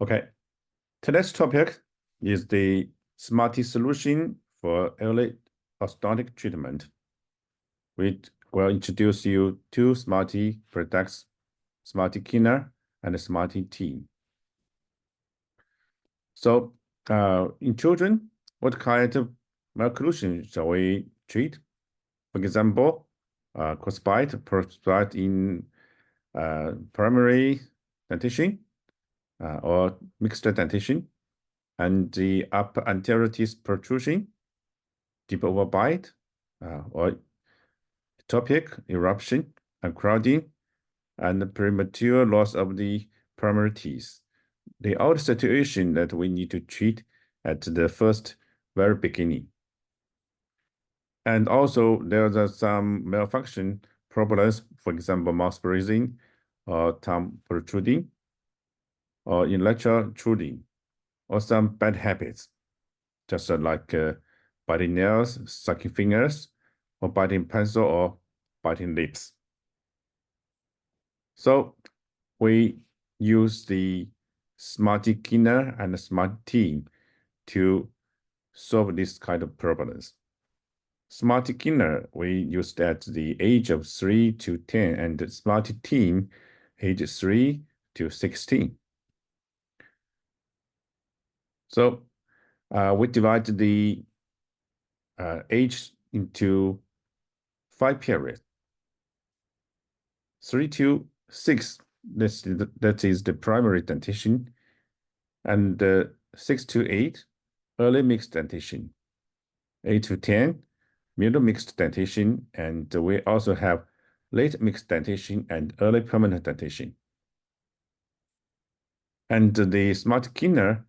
Okay, today's topic is the Smartee Solution for early orthodontic treatment. We will introduce you two Smartee products, Smarty Ker and Smarty Team. So, in children, what kind of malocclusion shall we treat? For example, crossbite in primary dentition or mixed dentition, and the upper anterior teeth protrusion, deep overbite, or ectopic eruption and crowding, and premature loss of the primary teeth. They are the situation that we need to treat at the very beginning. And also, there are some malfunction problems, for example, mouth breathing, or tongue protruding, or intellectual intruding, or some bad habits, just like biting nails, sucking fingers, or biting pencil, or biting lips. So we use the Smarty Ker and Smarty Team to solve this kind of problems. Smarty Ker we used at the age of 3 to 10, and the Smarty Team age 3 to 16. So we divide the age into 5 periods. 3 to 6, that is the primary dentition, and 6 to 8, early mixed dentition, 8 to 10, middle mixed dentition, and we also have late mixed dentition and early permanent dentition. And the Smarty Ker,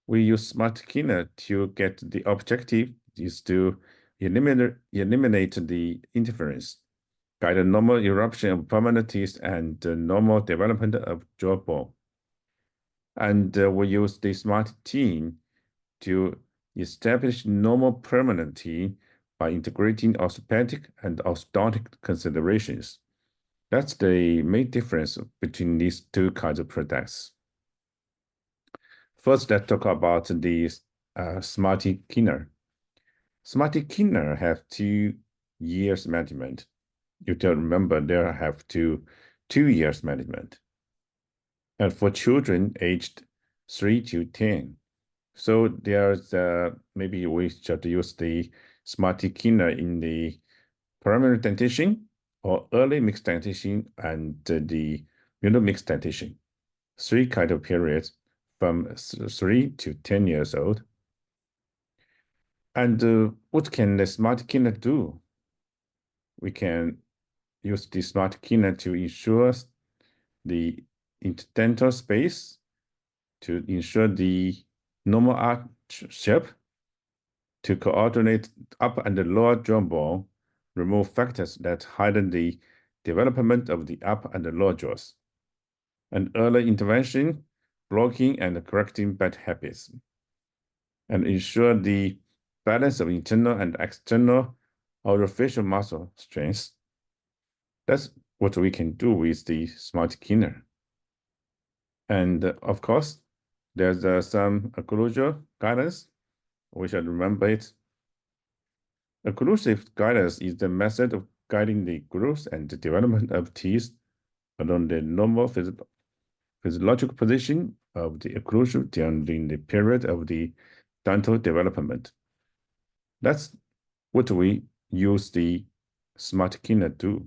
we use Smarty Ker to get the objective is to eliminate the interference, guide the normal eruption of permanent teeth and the normal development of jawbone. And we use the Smarty Team to establish normal permanent teeth by integrating orthopedic and orthodontic considerations. That's the main difference between these two kinds of products. First, let's talk about the Smarty Ker. Smarty Ker have 2 years management. You can remember they have 2 years management. And for children aged 3 to 10. So there's maybe we should use the Smarty Ker in the primary dentition or early mixed dentition and the middle mixed dentition. 3 kind of periods from 3 to 10 years old. And what can the Smarty Ker do? We can use the Smarty Ker to ensure the interdental space, to ensure the normal arch shape, to coordinate upper and lower jawbone, remove factors that heighten the development of the upper and lower jaws, and early intervention, blocking and correcting bad habits, and ensure the balance of internal and external orofacial muscle strength. That's what we can do with the Smarty Ker. And of course, there's some occlusal guidance. We should remember it. Occlusive guidance is the method of guiding the growth and the development of teeth along the normal physiological position of the occlusion during the period of the dental development. That's what we use the Smarty Ker do.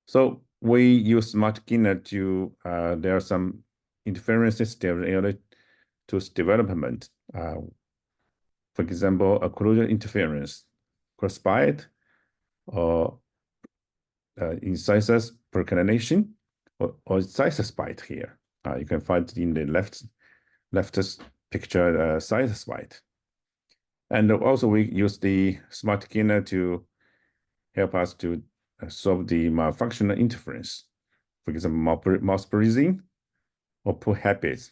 So we use Smarty Ker to, there are some interferences related to development. For example, occlusal interference, crossbite, or incisors perclination, or incisors bite here. You can find it in the leftist picture, incisors bite. And also we use the Smarty Ker to help us to solve the malfunctional interference. For example, mouth breathing or poor habits.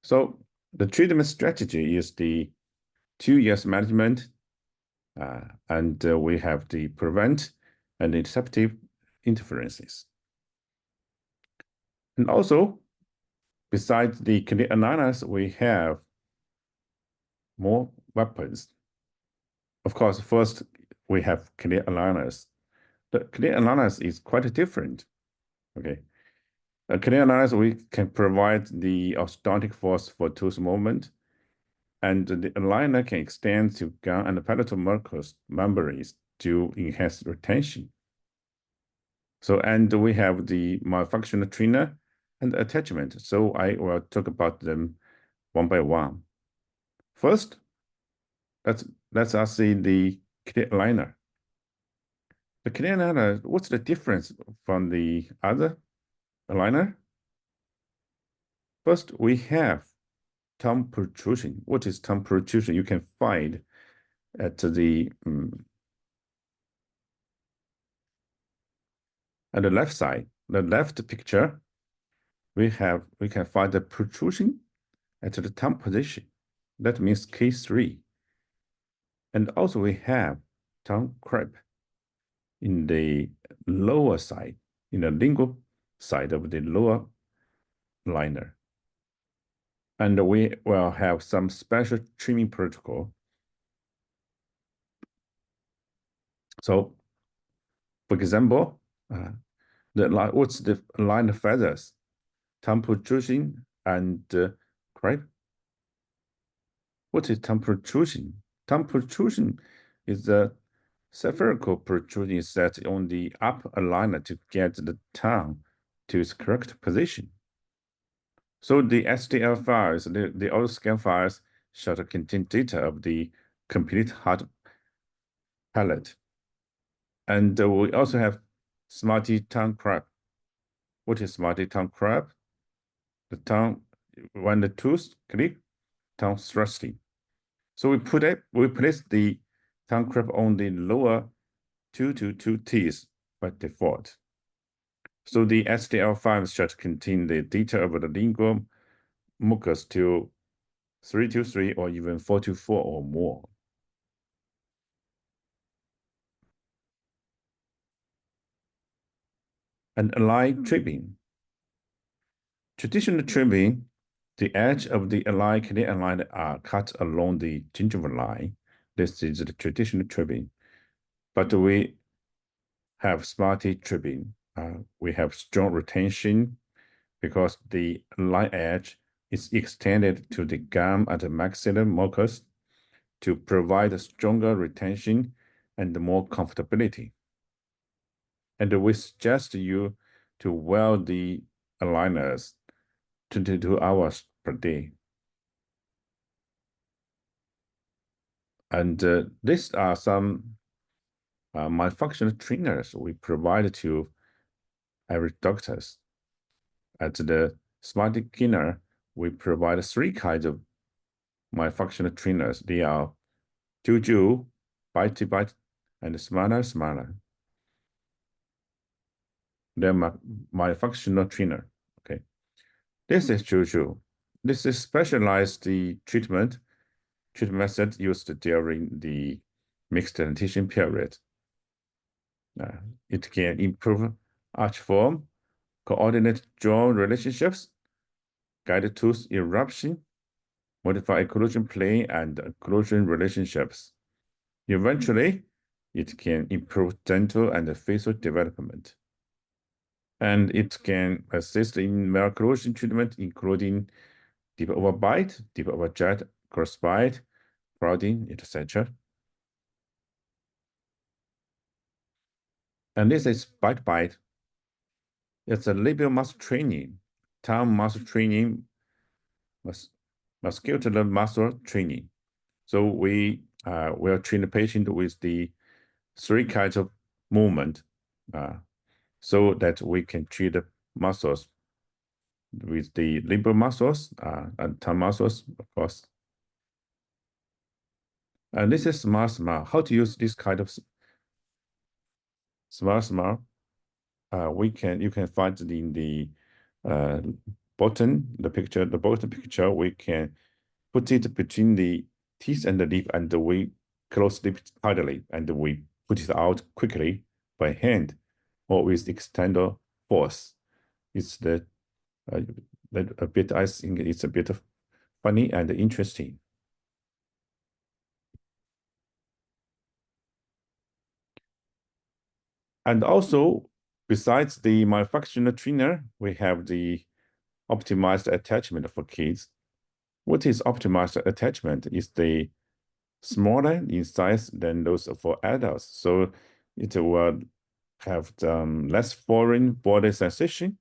So the treatment strategy is the 2 years management, and we have the prevent and interceptive interferences. And also, besides the clear aligners, we have more weapons. Of course, first we have clear aligners. The clear aligners is quite different. Okay. A clear aligners, we can provide the orthodontic force for tooth movement, and the aligner can extend to gum and palatal mucous membranes to enhance retention. So, and we have the malfunctional trainer and attachment. So I will talk about them one by one. First, let's us see the clear aligner. The clear aligner, what's the difference from the other aligner? First, we have tongue protrusion. What is tongue protrusion? You can find at the left side, the left picture. We can find the protrusion at the tongue position. That means K3. And also we have tongue creep in the lower side, in the lingual side of the lower liner. And we will have some special trimming protocol. So, for example, what's the line of feathers, tongue protrusion and crepe? What is tongue protrusion? Tongue protrusion is the spherical protrusion set on the upper aligner to get the tongue to its correct position. So the STL files, the auto scan files, should contain data of the complete hard palate. And we also have Smarty tongue crepe. What is Smarty tongue crepe? The tongue, when the tooth click, tongue thrusting. So we place the tongue crepe on the lower 2 to 2 teeth by default. So the STL5 should contain the data of the lingual mucus to 3 to 3 or even 4 to 4 or more. And align trimming. Traditional trimming, the edge of the align clear line are cut along the gingival line. This is the traditional trimming. But we have Smarty trimming. We have strong retention because the line edge is extended to the gum and the maxillary mucus to provide stronger retention and more comfortability. And we suggest you to wear the aligners 22 hours per day. And these are some malfunctional trainers we provide to every doctors. At the Smarty Ker, we provide 3 kinds of malfunctional trainers. They are Juju, Bitey Bite, and Smarter. They're malfunctional trainer. Okay. This is Juju. This is specialized treatment method used during the mixed dentition period. It can improve arch form, coordinate jaw relationships, guide tooth eruption, modify occlusion plane and occlusion relationships. Eventually, it can improve dental and facial development. And it can assist in malocclusion treatment, including deep overbite, deep overjet, crossbite, crowding, etc. And this is bite. It's a labial muscle training, tongue muscle training, muscular muscle training. So we will train the patient with the 3 kinds of movement so that we can treat the muscles with the labial muscles and tongue muscles, of course. And this is Smart. How to use this kind of Smart? You can find it in the bottom picture. We can put it between the teeth and the lip, and we close it tightly, and we put it out quickly by hand or with extender force. It's the a bit, I think it's a bit of funny and interesting. And also, besides the myofunctional trainer, we have the optimized attachment for kids. What is optimized attachment is the smaller in size than those for adults. So it will have less foreign body sensation.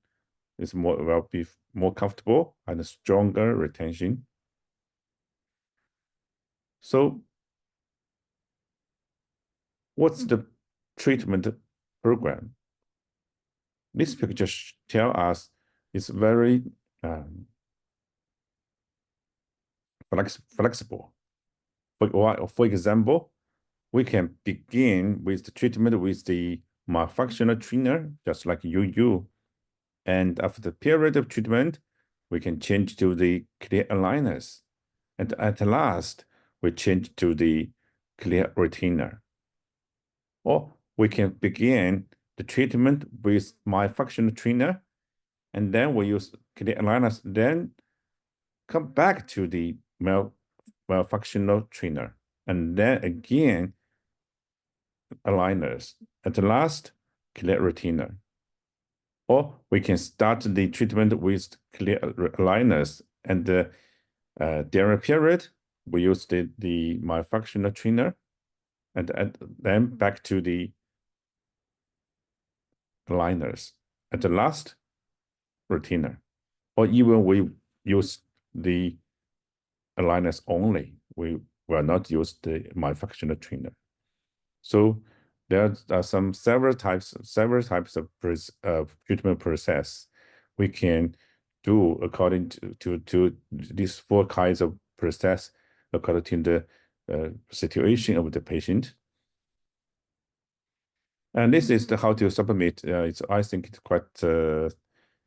It's will be more comfortable and stronger retention. So what's the treatment program? This picture tell us it's very flexible. For example, we can begin with the treatment with the myofunctional trainer, just like you. And after the period of treatment, we can change to the clear aligners. And at last, we change to the clear retainer. Or we can begin the treatment with myofunctional trainer, and then we use clear aligners, then come back to the myofunctional trainer, and then again aligners. At last, clear retainer. Or we can start the treatment with clear aligners, and during a period, we use the myofunctional trainer, and then back to the aligners. At the last, retainer. Or even we use the aligners only. We will not use the myofunctional trainer. So there are several types of treatment process we can do according to these four kinds of process according to the situation of the patient. And this is how to submit. I think it's quite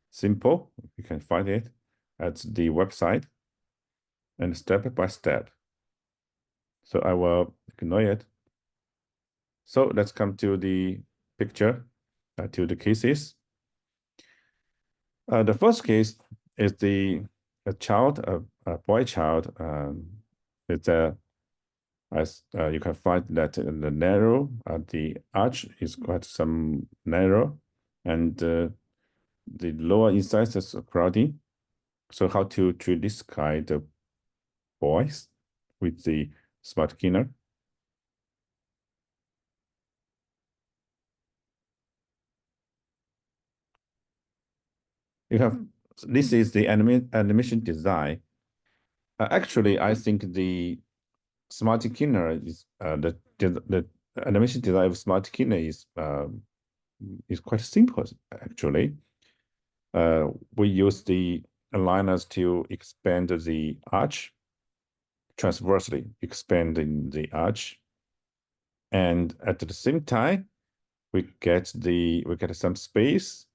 simple. You can find it at the website and step by step. So I will ignore it. So let's come to the picture, to the cases. The first case is a child, a boy child. It's as you can find that the narrow, the arch is quite some narrow, and the lower incisors are crowding. So how to treat this kind of boys with the Smarty Ker? You have this is the animation design. Actually, I think the Smarty Ker is the animation design of Smarty Ker is quite simple actually. We use the aligners to expand the arch, transversely expanding the arch, and at the same time, we get some space,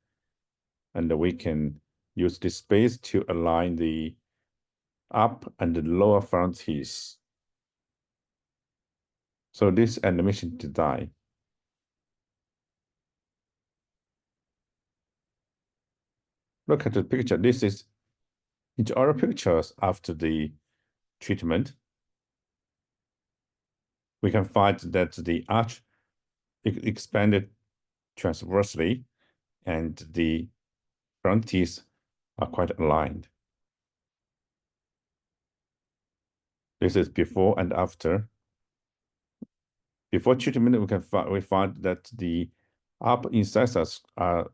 and we can use this space to align the up and the lower front teeth. So this animation design. Look at the picture. This is our pictures after the treatment. We can find that the arch expanded transversely and the front teeth are quite aligned. This is before and after. Before treatment, we find that the upper incisors are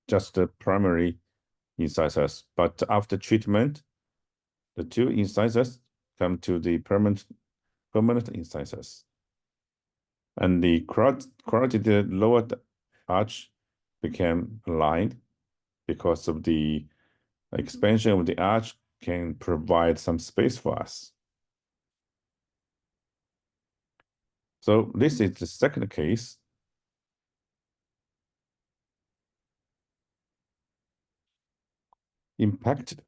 just the primary incisors, but after treatment, the two incisors come to the permanent incisors, and the carotid lower arch became aligned because of the expansion of the arch can provide some space for us. So this is the second case. Impacted.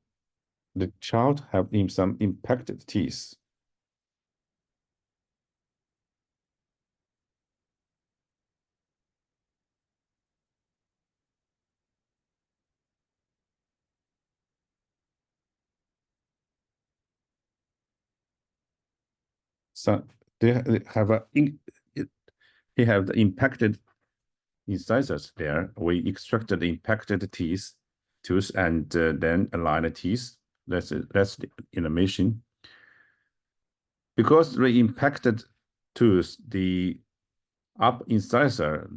The child have some impacted teeth. So they have he have the impacted incisors there. We extracted the impacted teeth tooth and then align the teeth. That's the animation. Because the impacted tooth, the up incisor,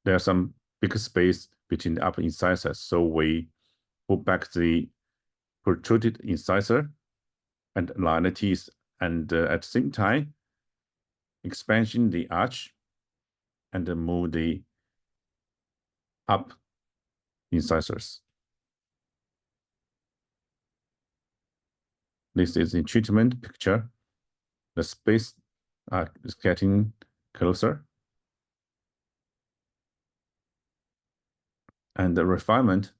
there's some big space between the upper incisors. So we put back the protruded incisor and align the teeth, and at the same time, expansion the arch and move the up incisors. This is the treatment picture. The space is getting closer. And the refinement,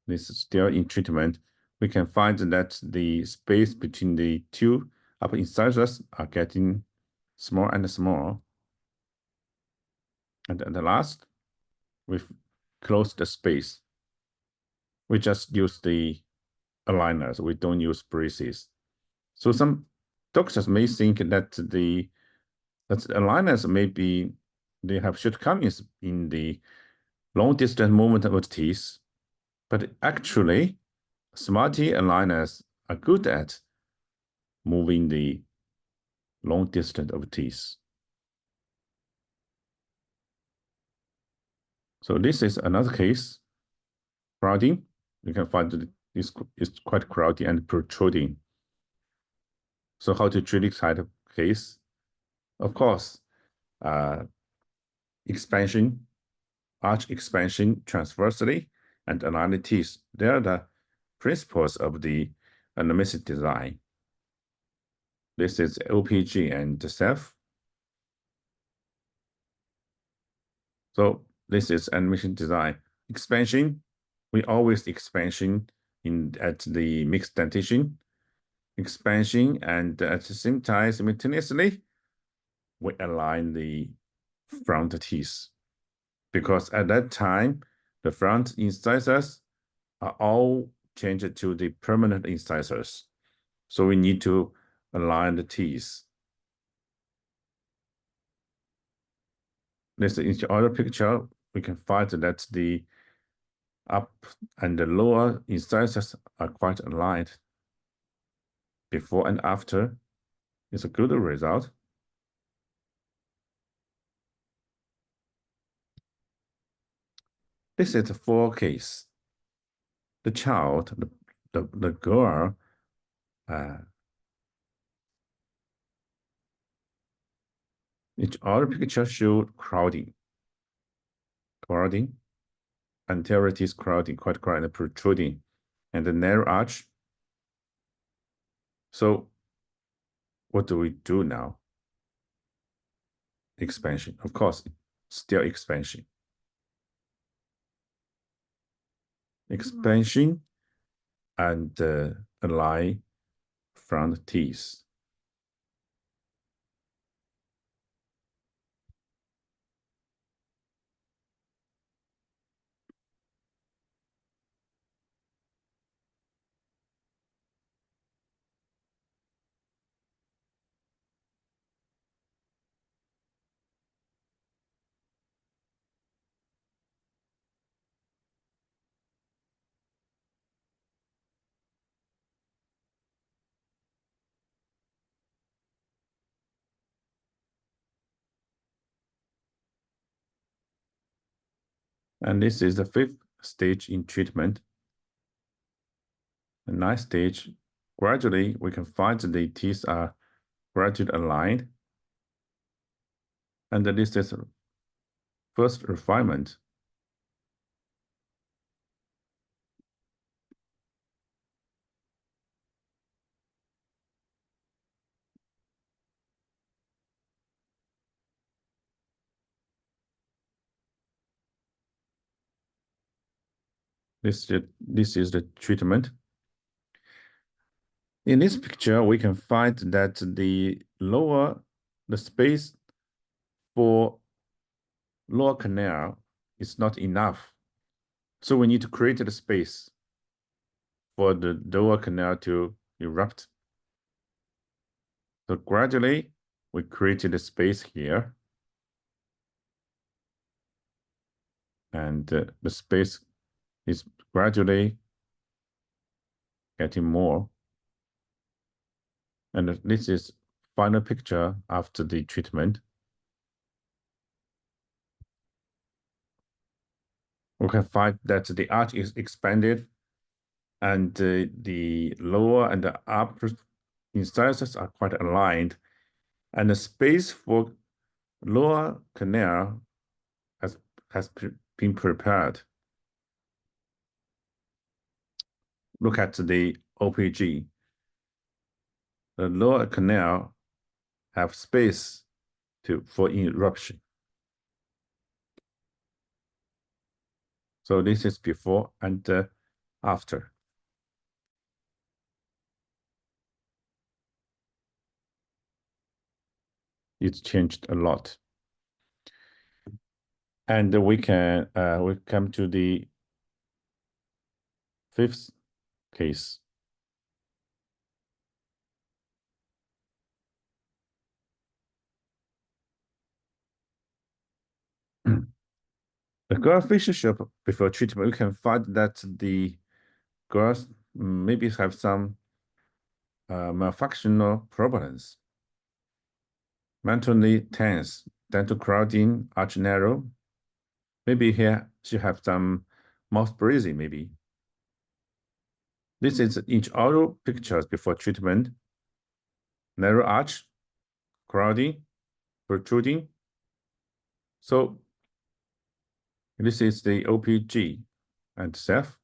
this is still in treatment. We can find that the space between the two upper incisors are getting small and small. And at the last, we've closed the space. We just use the aligners. We don't use braces. So some doctors may think that the aligners they have shortcomings in the long distance movement of teeth, but actually, Smartee aligners are good at moving the long distance of teeth. So this is another case. Crowding, you can find this is quite crowded and protruding. So how to treat this kind of case? Of course, expansion, arch expansion transversely, and align the teeth. They are the principles of the anatomic design. This is OPG and SEF. So this is animation design. Expansion, we always expansion at the mixed dentition. Expansion, and at the same time, simultaneously, we align the front teeth. Because at that time, the front incisors are all changed to the permanent incisors. So we need to align the teeth. This is the other picture. We can find that the up and the lower incisors are quite aligned. Before and after is a good result. This is the 4 case. The child, the girl, each other picture showed crowding, anterior teeth crowding, quite crowded and protruding, and the narrow arch. So what do we do now? Expansion, of course, still expansion. Expansion and align front teeth. And this is the 5th stage in treatment. The 9th stage, gradually we can find the teeth are gradually aligned. And this is first refinement. This is the treatment. In this picture, we can find that the space for lower canal is not enough. So we need to create a space for the lower canal to erupt. So gradually, we created a space here. And the space is gradually getting more. And this is final picture after the treatment. We can find that the arch is expanded and the lower and the upper incisors are quite aligned. And the space for lower canal has been prepared. Look at the OPG. The lower canal have space for eruption. So this is before and after. It's changed a lot. And we come to the fifth case. The girl facial shape before treatment, we can find that the girls maybe have some malfunctional problems. Mentally tense, dental crowding, arch narrow. Maybe here she have some mouth breathing, maybe. This is each oral pictures before treatment. Narrow arch, crowding, protruding. So this is the OPG and self.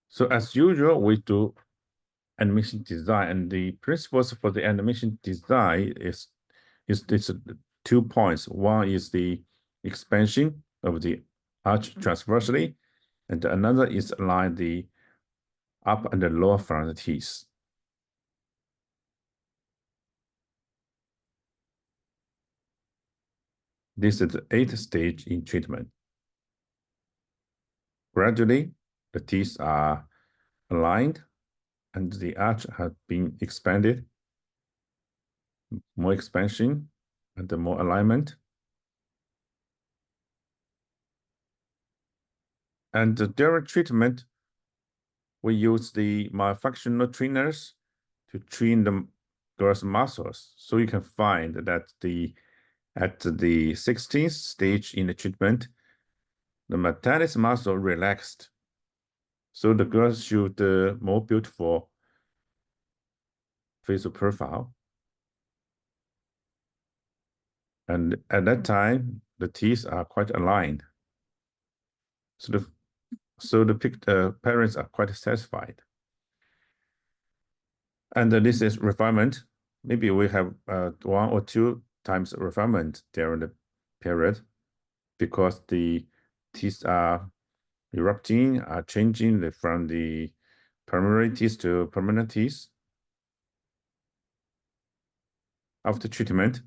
So as usual, we do animation design, and the principles for the animation design is this 2 points. One is the expansion of the arch transversely, and another is align the upper and the lower front teeth. This is the 8th stage in treatment. Gradually, the teeth are aligned and the arch has been expanded. More expansion and more alignment. And during treatment, we use the myofunctional trainers to train the girl's muscles. So you can find that at the 16th stage in the treatment, the metalis muscle relaxed. So the girl should more beautiful facial profile. And at that time, the teeth are quite aligned. So the parents are quite satisfied. And this is refinement. Maybe we have 1 or 2 times refinement during the period because the teeth are erupting, are changing from the primary teeth to permanent teeth. After treatment,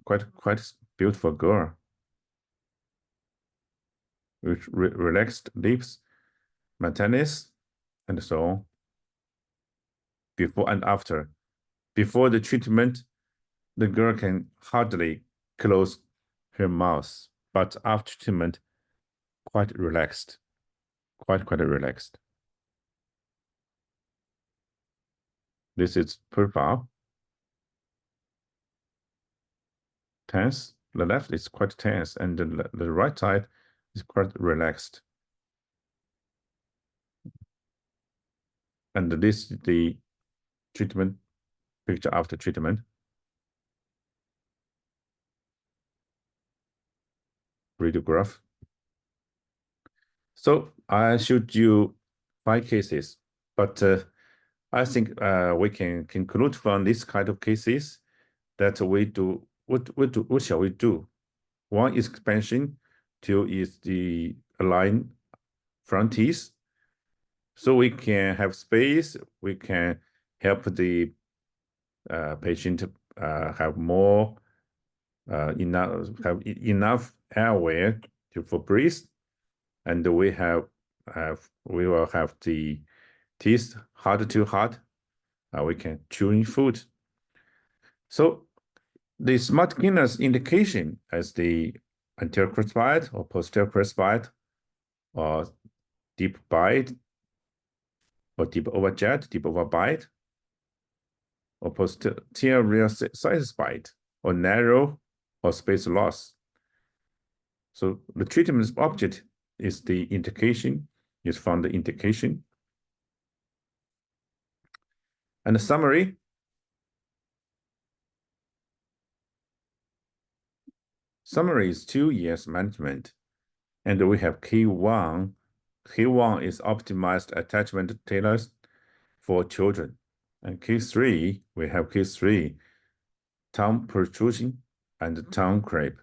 quite beautiful girl with relaxed lips, maintenance, and so on. Before and after. Before the treatment, the girl can hardly close her mouth, but after treatment, quite relaxed, quite relaxed. This is profile. Tense. The left is quite tense, and the right side is quite relaxed. And this is the treatment picture after treatment. Radiograph. So I showed you 5 cases, but I think we can conclude from this kind of cases that we do what shall we do? 1 is expansion, 2 is the align front teeth. So we can have space, we can help the patient have enough airway for breathe, and we will have the teeth hard to hard. We can chewing food. So the smart cleaner's indication as the anterior crest bite or posterior crest bite or deep bite or deep overjet, deep overbite, or posterior sinus bite, or narrow or space loss. So the treatment object is the indication, is from the indication. And the summary, is 2 years management. And we have K1. K1 is optimized attachment tailors for children. And K3, we have K3, tongue protrusion and tongue crepe.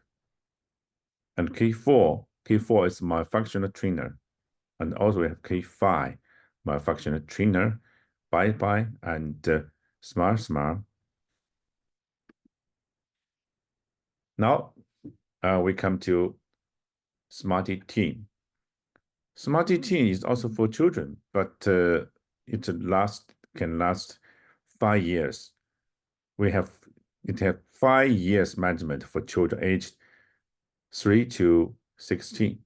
And K4 is myofunctional trainer. And also we have K5, myofunctional trainer, bye-bye, and smart. Now we come to Smarty Team. Smarty Team is also for children, but it can last 5 years. It have 5 years management for children aged 3 to 16.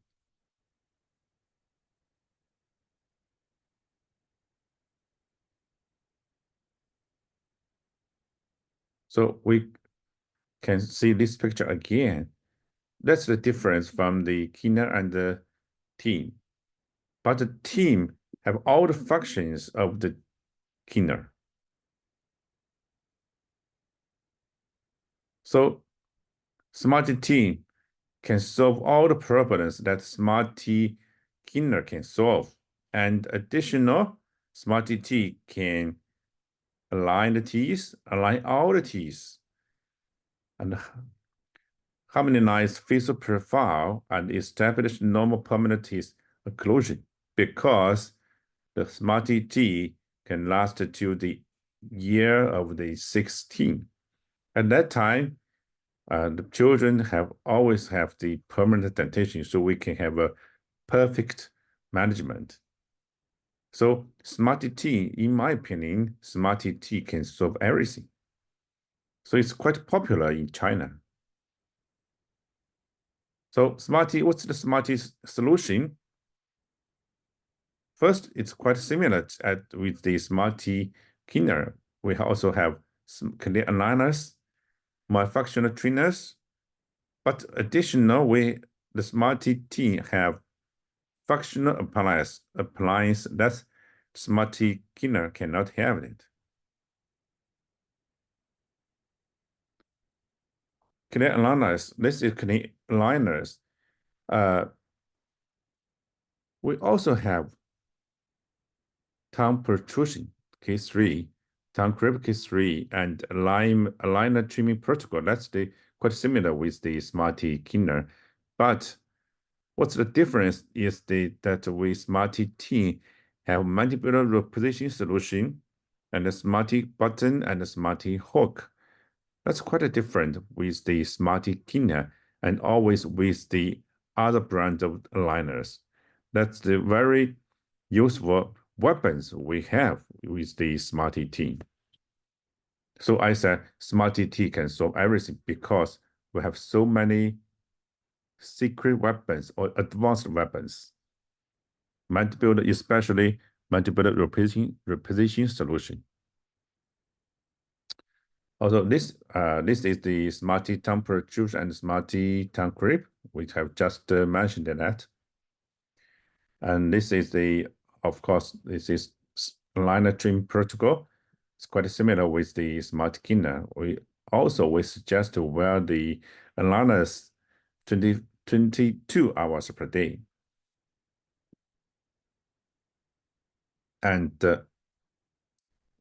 So we can see this picture again. That's the difference from the Keener and the Team. But the Team have all the functions of the Keener. So Smarty Team can solve all the problems that Smarty Keener can solve. And additional, Smarty Team can align the teeth, align all the teeth, and harmonize facial profile and establish normal permanent teeth occlusion, because the Smarty Team can last to the year of the 16. At that time, the children always have the permanent dentition, so we can have a perfect management. So Smarty Team, in my opinion, Smarty Team can solve everything. So it's quite popular in China. So Smarty, what's the Smartee solution? First, it's quite similar with the Smarty Ker. We also have some clear aligners, myofunctional trainers, but additional, the Smarty Team have functional appliance that Smarty Ker cannot have it. Clear aligners, this is clear aligners. We also have tongue protrusion, K3, tongue crepe K3, and aligner trimming protocol. That's quite similar with the Smarty Ker. But what's the difference is that we Smarty Team have mandibular repositioning solution and a Smarty button and a Smarty hook. That's quite different with the Smarty Ker and always with the other brand of aligners. That's the very useful weapons we have with the Smarty Team. So I said Smarty Team can solve everything because we have so many secret weapons or advanced weapons. Mandibular, especially mandibular repositioning solution. Also, this is the Smarty tongue protrusion and Smarty tongue crepe, which have just mentioned that. And this is of course, this is aligner trim protocol. It's quite similar with the Smarty Ker. We suggest to wear the aligners 22 hours per day. And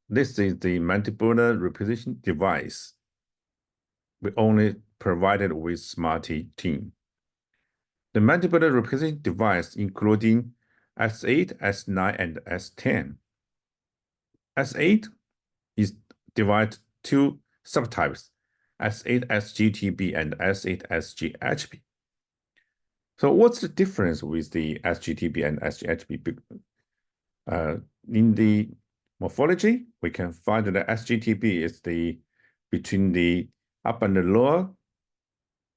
this is the mandibular repositioning device. We only provided with Smarty Team. The mandibular repositioning device including S8, S9, and S10. S8 is divided two subtypes, S8 SGTB and S8 SGHB. So what's the difference with the SGTB and SGHB? In the morphology, we can find that SGTB is between the upper and the lower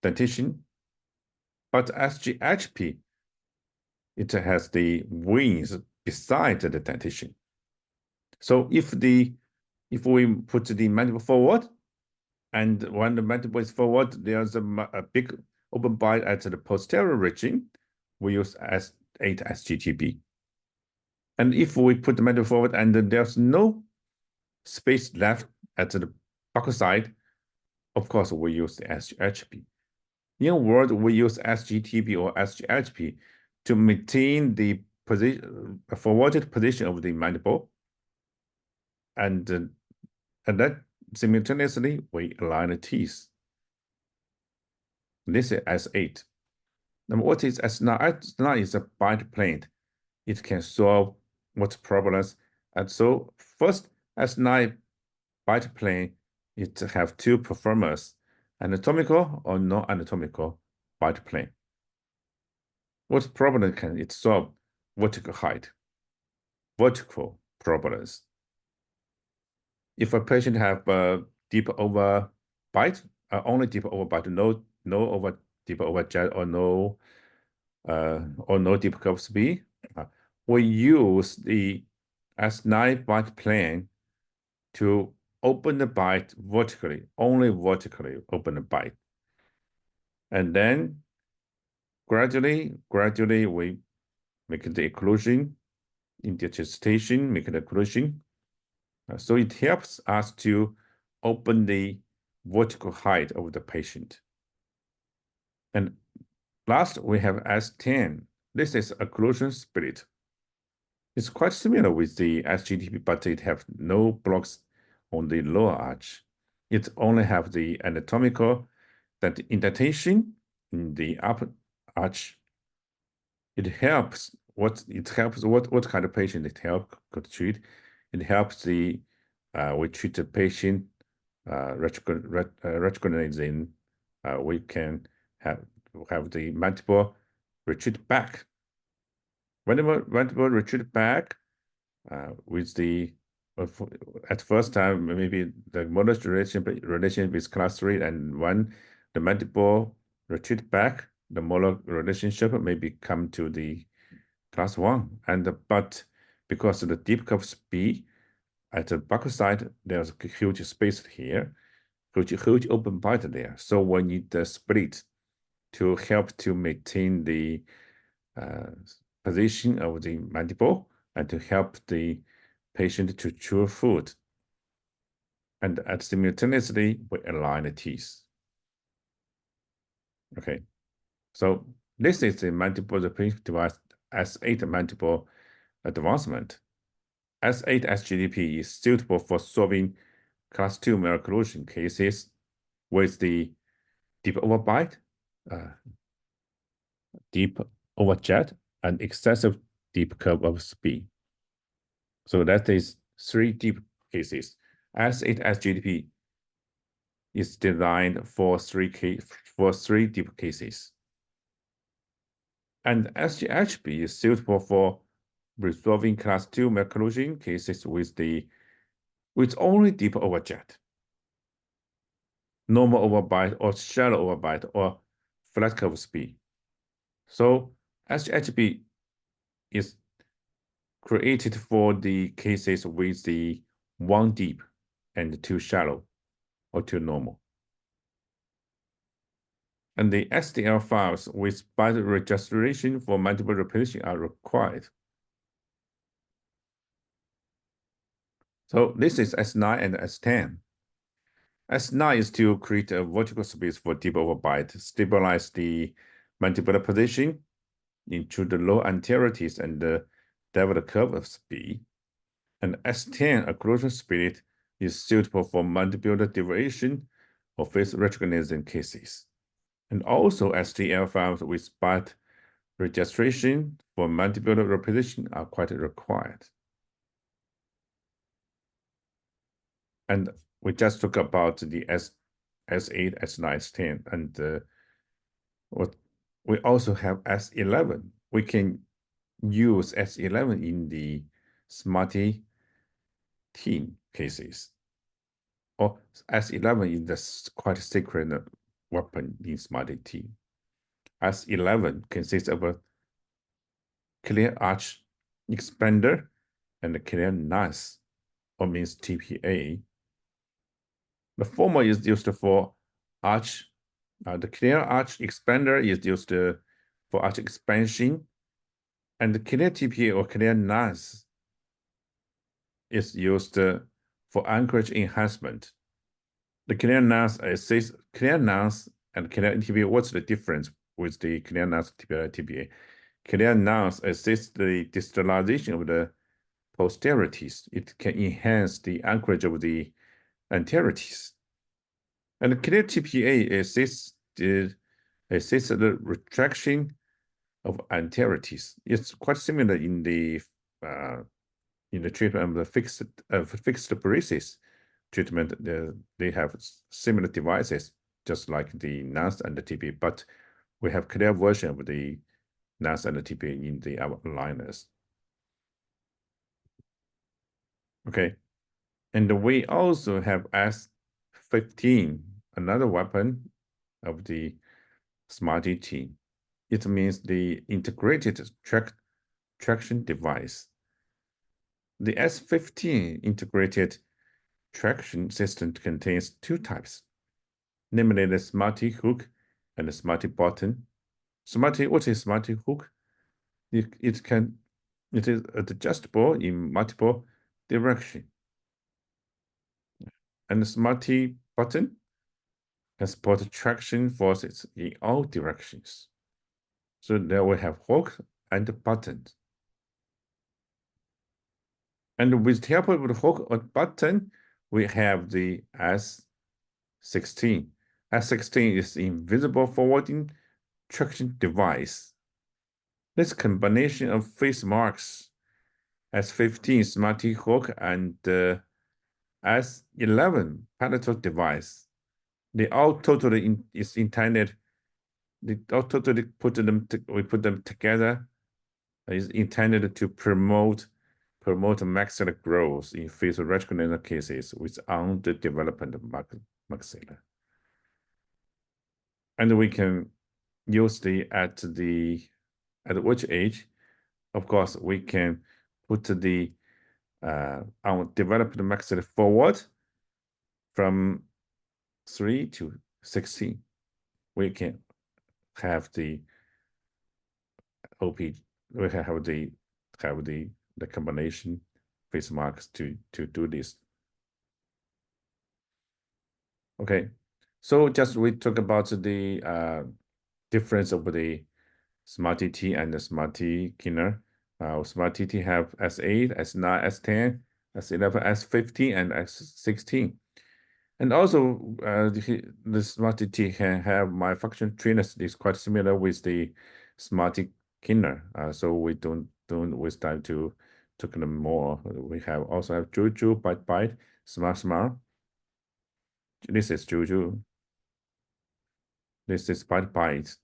dentition, but SGHP, it has the wings beside the dentition. So if we put the mandible forward, and when the mandible is forward, there's a big open bite at the posterior region, we use S8 SGTB. And if we put the mandible forward and there's no space left at the buccal side, of course, we use the SGHP. In a word, we use SGTB or SGHP to maintain the forwarded position of the mandible, and that simultaneously we align the teeth. This is S8. Now, what is S9? S9 is a bite plane. It can solve what problems. And so first, S9 bite plane, it have two performers, anatomical or non-anatomical bite plane. What problem can it solve? Vertical height, vertical problems. If a patient have a deep over bite, only deep over bite, no over deep over jet or no deep curve speed, we use the S9 bite plane to open the bite vertically, only vertically open the bite. And then gradually we make the occlusion, indigestation, make the occlusion. So it helps us to open the vertical height of the patient. And last, we have S10. This is occlusion split. It's quite similar with the SGTB, but it has no blocks on the lower arch. It only have the anatomical indentation in the upper arch. It helps what kind of patient it helps to treat. It helps we treat the patient recognizing we can have the mandible retreat back. Whenever mandible retreat back with the at first time maybe the molar relation with class 3, and when the mandible retreat back, the molar relationship maybe come to the class 1, but because of the deep curve speed at the buccal side, there's a huge space here, huge open bite there. So we need the split to help to maintain the position of the mandible and to help the patient to chew food. And simultaneously, we align the teeth. Okay, so this is the mandible replacement device S8 mandible advancement. S8 SGDP is suitable for solving class 2 malocclusion cases with the deep overbite, deep overjet, and excessive deep curve of speed. So that is 3 deep cases. S8 SGDP is designed for 3 deep cases. And SGHB is suitable for resolving class 2 malocclusion cases with only deep overjet, normal overbite or shallow overbite or flat curve speed. So SGHB is created for the cases with the 1 deep and 2 shallow or 2 normal. And the SDL files with bite registration for mandible replacement are required. So this is S9 and S10. S9 is to create a vertical space for deep overbite, stabilize the mandibular position, into the low anterior teeth, and develop the curve of speed. And S10 occlusion split is suitable for mandibular deviation or face recognition cases. And also SDL files with bite registration for mandibular reposition are quite required. And we just talked about the S8, S9, S10, and We also have S11. We can use S11 in the Smarty Team cases. Or S11 is the quite sacred weapon in Smarty Team. S11 consists of a clear arch expander and a clear NAS, or means TPA. The former is used for arch. The clear arch expander is used for arch expansion, and the clear TPA or clear NAS is used for anchorage enhancement. The clear NAS says clear NAS and clear TPA. What's the difference with the clear NAS TPA? Clear NAS assists the distalization of the posterities. It can enhance the anchorage of the anteriorities. And clear TPA assists the retraction of anteriorities. It's quite similar in the treatment of the fixed braces treatment. They have similar devices, just like the NAS and the TPA, but we have clear version of the NAS and the TPA in the aligners. Okay, and we also have S15, another weapon of the Smarty Team. It means the integrated traction device. The S15 integrated traction system contains two types, namely the Smarty hook and the Smarty button. What is Smarty hook? It is adjustable in multiple directions. And the Smarty button can support traction forces in all directions. So there we have hook and button. And with the help of the hook or button, we have the S16. S16 is invisible forwarding traction device. This combination of face marks, S15 Smarty hook and S11 palatal device, they all totally is intended. They all totally we put them together. Is intended to promote maxilla growth in facial retrocanal cases with underdeveloped maxilla. And we can use at which age? Of course, we can put the developed maxilla forward from 3 to 16. We can have the OP. We can have the combination face marks to do this. Okay, so just we talk about the difference of the Smarty T and the Smarty Ker. Smarty T have S8, S9, S10, S11, S15, and S16. And also, the Smarty T can have malfunction trainers is quite similar with the Smarty Ker. So we don't waste time to talk them more. We also have Juju, Bite, Smart. This is Juju. This is Bite.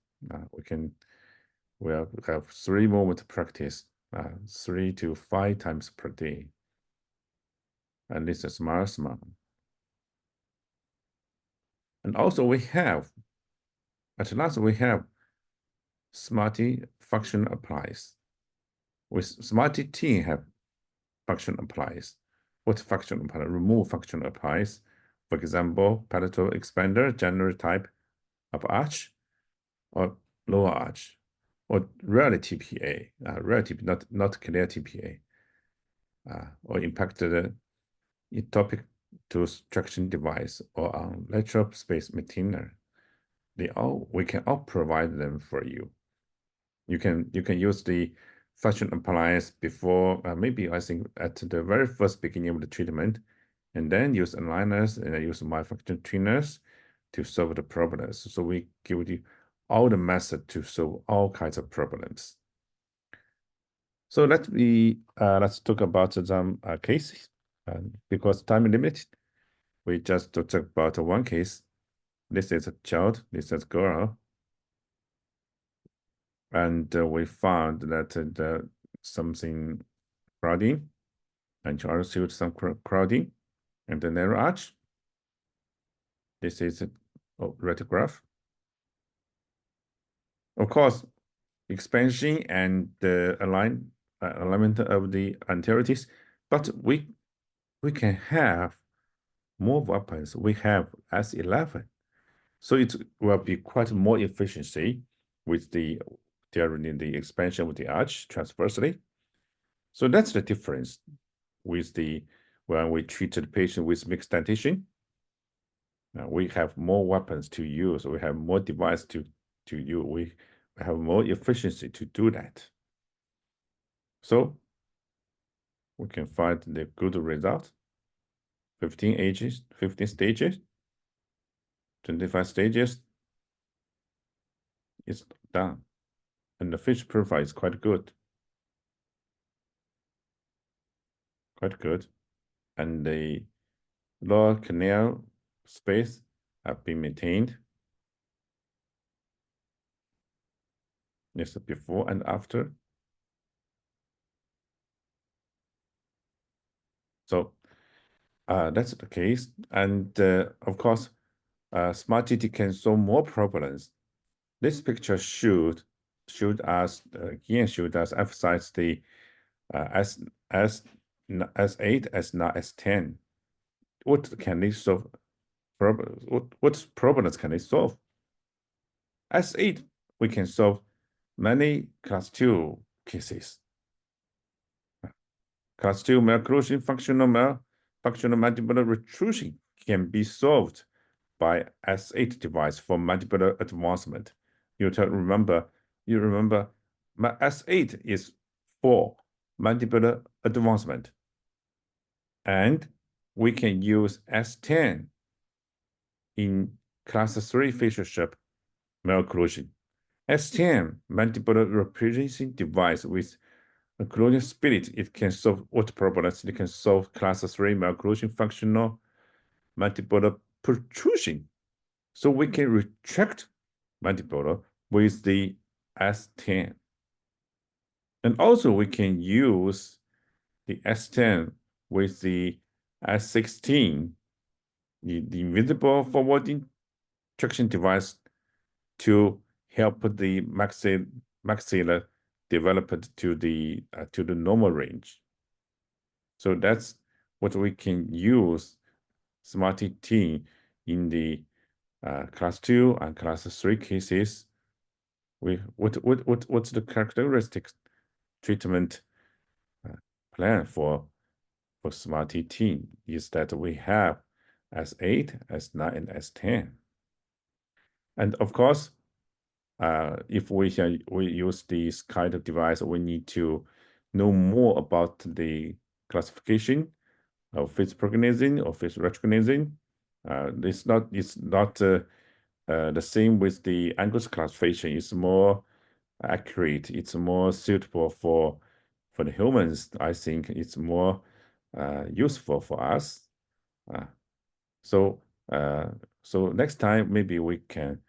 We'll have 3 moment practice, 3 to 5 times per day. And this is Smart. And also we have, at last we have Smarty function applies. With Smarty Team have function applies. What function applies? Remove function applies. For example, palatal expander, general type of arch, or lower arch, or relative TPA, relative, not clear TPA, or impacted ectopic tooth traction device, or lateral space maintainer. We can all provide them for you. You can use the function appliance before, maybe I think at the very first beginning of the treatment, and then use aligners and use malfunction trainers to solve the problems. So we give you all the methods to solve all kinds of problems. So let's talk about some cases. Because time limited, we just talk about one case. This is a child, this is a girl. And we found that something crowding, and you also see some crowding, and the narrow arch. This is a radiograph. Of course, expansion and the alignment of the anteriorities, but we can have more weapons. We have S11, so it will be quite more efficiency with during the expansion of the arch transversely. So that's the difference with when we treated the patient with mixed dentition. Now we have more weapons to use. We have more device to use. We have more efficiency to do that. So we can find the good result. 15 stages, 25 stages. It's done. And the fish profile is quite good. Quite good. And the lower canal space have been maintained. Yes, before and after. So that's the case. And of course, Smartee can solve more problems. This picture showed us emphasize the S8, S9, S10. What can they solve? What problems can they solve? S8, we can solve many class 2 cases. Class 2 malocclusion, functional mandibular retrusion can be solved by S8 device for mandibular advancement. You remember my S8 is for mandibular advancement. And we can use S10 in class 3 facial shape malocclusion. S10 mandibular representation device with occlusion spirit, it can solve what problems? It can solve class 3 malocclusion functional mandibular protrusion. So we can retract mandibular with the S10. And also we can use the S10 with the S16, the invisible forwarding traction device to help the maxilla develop to the normal range. So that's what we can use Smarty Team in the class 2 and class 3 cases. What's the characteristics treatment plan for Smarty Team is that we have S8, S9, and S10. And of course, if we use this kind of device, we need to know more about the classification of face pregnancy or face retrognathing. It's not the same with the Angus classification. It's more accurate. It's more suitable for the humans. I think it's more useful for us. So next time maybe we can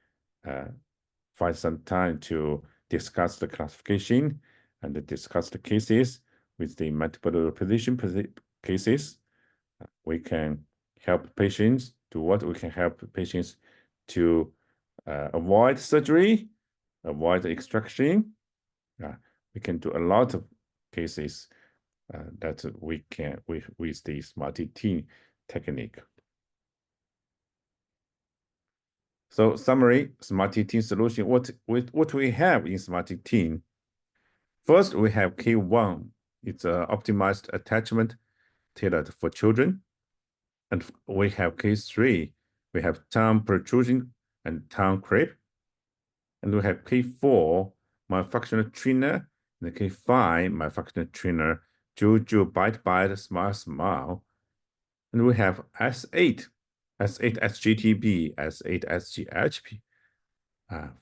find some time to discuss the classification and discuss the cases with the multiple position cases. We can help patients to what? We can help patients to avoid surgery, avoid extraction. We can do a lot of cases that we can with the Smarty Team technique. So summary, Smarty Team solution. What we have in Smarty Team? First, we have K1. It's an optimized attachment tailored for children. And we have K3. We have tongue protrusion and tongue crepe. And we have K4, myofunctional trainer. And K5, myofunctional trainer, Juju, bite, smile. And we have S8, S8 SGTB, S8 SGHP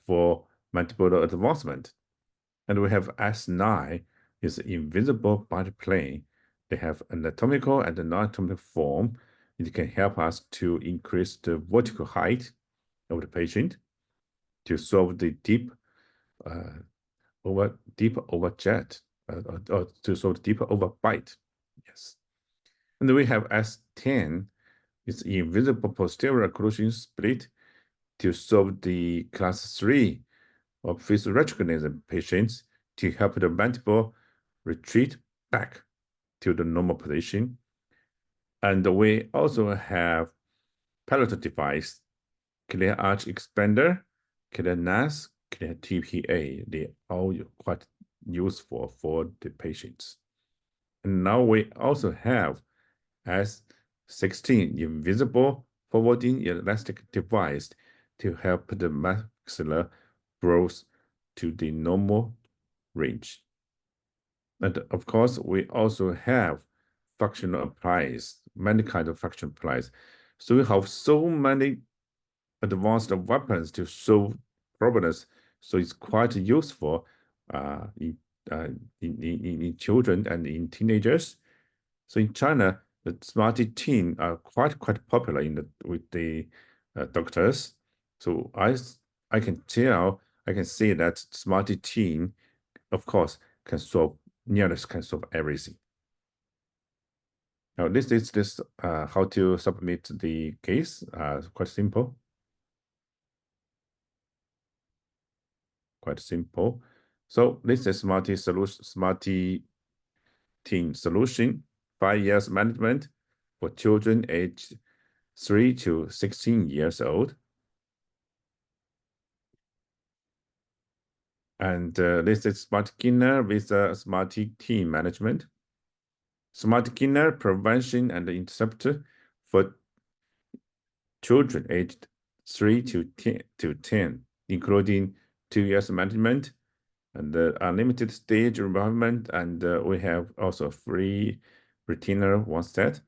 for mandibular advancement. And we have S9 is invisible body plane. They have anatomical and non-anatomical form. It can help us to increase the vertical height of the patient to solve the deep deeper overjet, or to solve deeper overbite. Yes. And we have S10, it's invisible posterior occlusion split to solve the class 3 of face recognition patients to help the mandible retreat back to the normal position. And we also have palatal device, clear arch expander, clear NAS, clear TPA. They all quite useful for the patients. And now we also have S16 invisible forwarding elastic device to help the maxilla growth to the normal range. And of course, we also have functional applies, many kinds of functional applies. So we have so many advanced weapons to solve problems. So it's quite useful in children and in teenagers. So in China, the Smarty Team are quite popular with the doctors. So I can say that Smarty Team, of course, can solve everything. Now this is how to submit the case. Quite simple. Quite simple. So this is Smarty Team solution. 5 years management for children aged 3 to 16 years old. And this is Smarty Ker with Smarty Team management. Smarty Ker prevention and interceptor for children aged 3 to 10, including 2 years management and unlimited stage involvement, and we have also free retainer one set.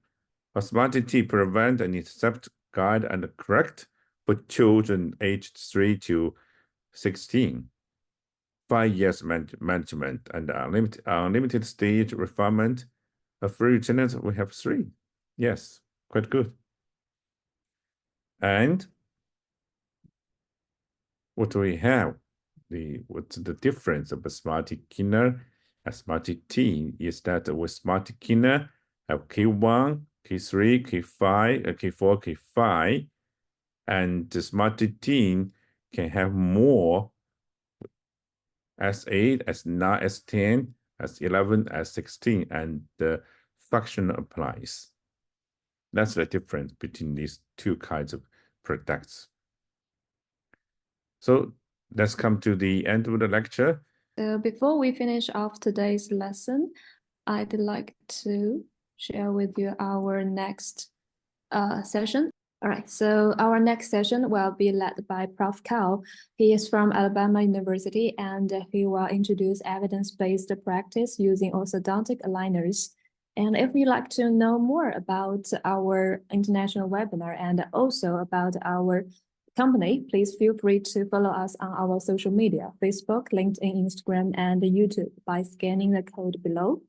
A Smarty Team prevent and intercept, guide, and correct for children aged 3 to 16. 5 years management and unlimited stage refinement. A free retainers, we have 3. Yes, quite good. And what do we have? What's the difference of a Smarty Ker and Smarty Team is that with Smarty Ker have K1, K3, K5, K4, K5, and the Smarty Team can have more S8, S9, S10, S11, S16, and the function applies. That's the difference between these two kinds of products. So let's come to the end of the lecture. Before we finish off today's lesson, I'd like to share with you our next session. All right, so our next session will be led by Prof. Cal. He is from Alabama University, and he will introduce evidence-based practice using orthodontic aligners. And if you'd like to know more about our international webinar and also about our company, please feel free to follow us on our social media, Facebook, LinkedIn, Instagram, and YouTube by scanning the code below.